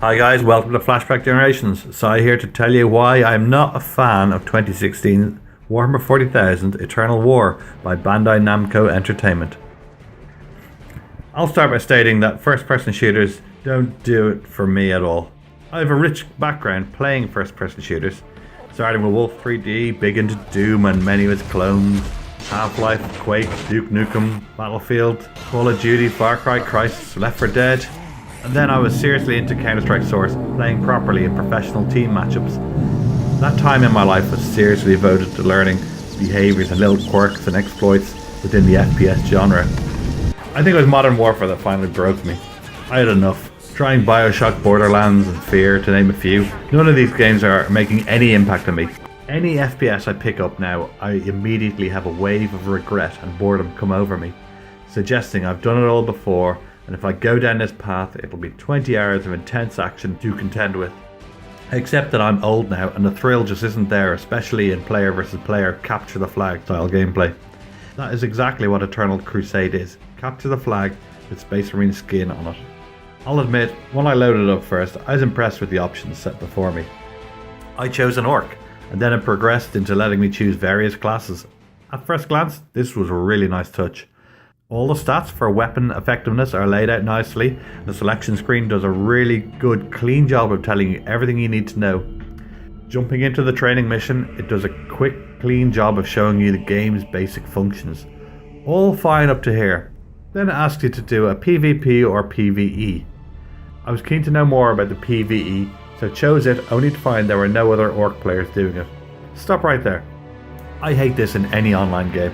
Hi guys, welcome to Flashback Generations. Sai here to tell you why I'm not a fan of 2016's Warhammer 40,000 Eternal War by Bandai Namco Entertainment. I'll start by stating that first-person shooters don't do it for me at all. I have a rich background playing first-person shooters, starting with Wolf 3D, big into Doom and many of its clones, Half-Life, Quake, Duke Nukem, Battlefield, Call of Duty, Far Cry, Crysis, Left 4 Dead. And then I was seriously into Counter-Strike Source, playing properly in professional team matchups. That time in my life was seriously devoted to learning behaviours and little quirks and exploits within the FPS genre. I think it was Modern Warfare that finally broke me. I had enough. Trying Bioshock, Borderlands and Fear, to name a few. None of these games are making any impact on me. Any FPS I pick up now, I immediately have a wave of regret and boredom come over me, suggesting I've done it all before, and if I go down this path, it'll be 20 hours of intense action to contend with. Except that I'm old now and the thrill just isn't there, especially in player versus player capture the flag style gameplay. That is exactly what Eternal Crusade is. Capture the flag with Space Marine skin on it. I'll admit, when I loaded it up first, I was impressed with the options set before me. I chose an orc, and then it progressed into letting me choose various classes. At first glance, this was a really nice touch. All the stats for weapon effectiveness are laid out nicely. The selection screen does a really good, clean job of telling you everything you need to know. Jumping into the training mission, it does a quick, clean job of showing you the game's basic functions. All fine up to here. Then it asks you to do a PvP or PvE. I was keen to know more about the PvE, so chose it only to find there were no other orc players doing it. Stop right there. I hate this in any online game.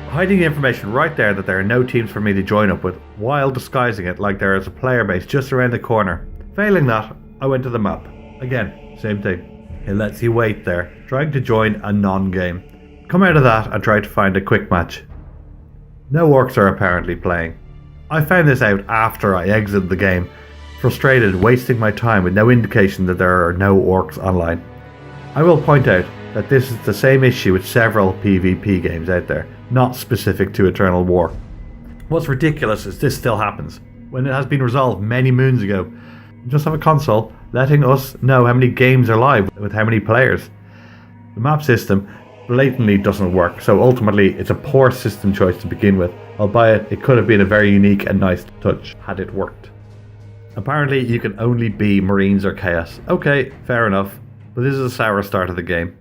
Hiding the information right there that there are no teams for me to join up with, while disguising it like there is a player base just around the corner. Failing that, I went to the map. Again, same thing. It lets you wait there, trying to join a non-game. Come out of that and try to find a quick match. No orcs are apparently playing. I found this out after I exited the game, frustrated, wasting my time with no indication that there are no orcs online. I will point out that this is the same issue with several PvP games out there, not specific to Eternal War. What's ridiculous is this still happens, when it has been resolved many moons ago. Just have a console letting us know how many games are live with how many players. The map system blatantly doesn't work, so ultimately it's a poor system choice to begin with, albeit it could have been a very unique and nice touch had it worked. Apparently you can only be Marines or Chaos. Okay, fair enough, but this is a sour start of the game.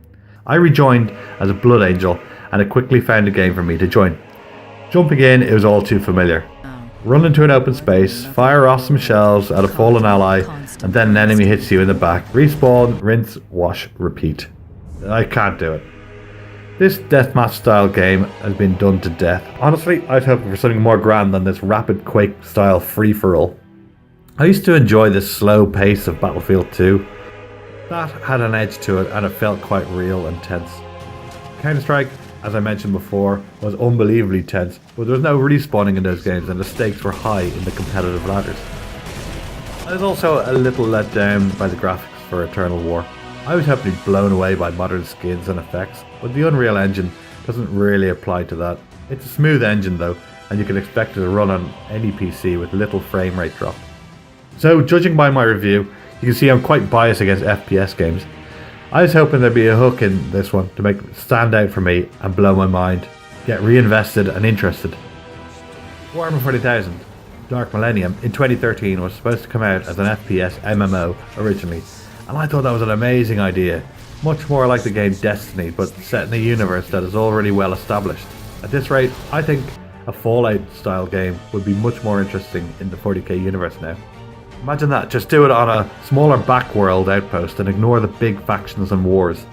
I rejoined as a Blood Angel and it quickly found a game for me to join. Jumping in, it was all too familiar. Run into an open space, fire off some shells at a fallen ally, and then an enemy hits you in the back. Respawn, rinse, wash, repeat. I can't do it. This deathmatch style game has been done to death. Honestly, I was hoping for something more grand than this rapid Quake style free-for-all. I used to enjoy the slow pace of Battlefield 2. That had an edge to it and it felt quite real and tense. Counter-Strike, as I mentioned before, was unbelievably tense, but there was no respawning in those games and the stakes were high in the competitive ladders. I was also a little let down by the graphics for Eternal War. I was hoping to be blown away by modern skins and effects, but the Unreal Engine doesn't really apply to that. It's a smooth engine though, and you can expect it to run on any PC with little frame rate drop. So, judging by my review, you can see I'm quite biased against FPS games. I was hoping there'd be a hook in this one to make it stand out for me and blow my mind, get reinvested and interested. Warhammer 40,000 Dark Millennium in 2013 was supposed to come out as an FPS MMO originally, and I thought that was an amazing idea, much more like the game Destiny but set in a universe that is already well established. At this rate, I think a Fallout style game would be much more interesting in the 40k universe now. Imagine that, just do it on a smaller backworld outpost and ignore the big factions and wars.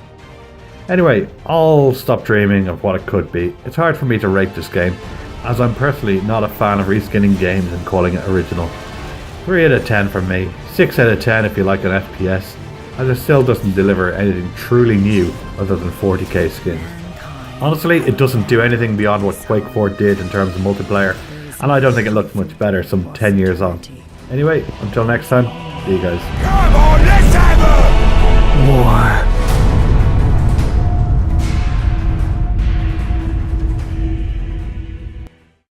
Anyway, I'll stop dreaming of what it could be. It's hard for me to rate this game, as I'm personally not a fan of reskinning games and calling it original. 3 out of 10 for me, 6 out of 10 if you like an FPS, as it still doesn't deliver anything truly new other than 40k skins. Honestly, it doesn't do anything beyond what Quake 4 did in terms of multiplayer, and I don't think it looks much better some 10 years on. Anyway, until next time, see you guys. Come on, let's have a war.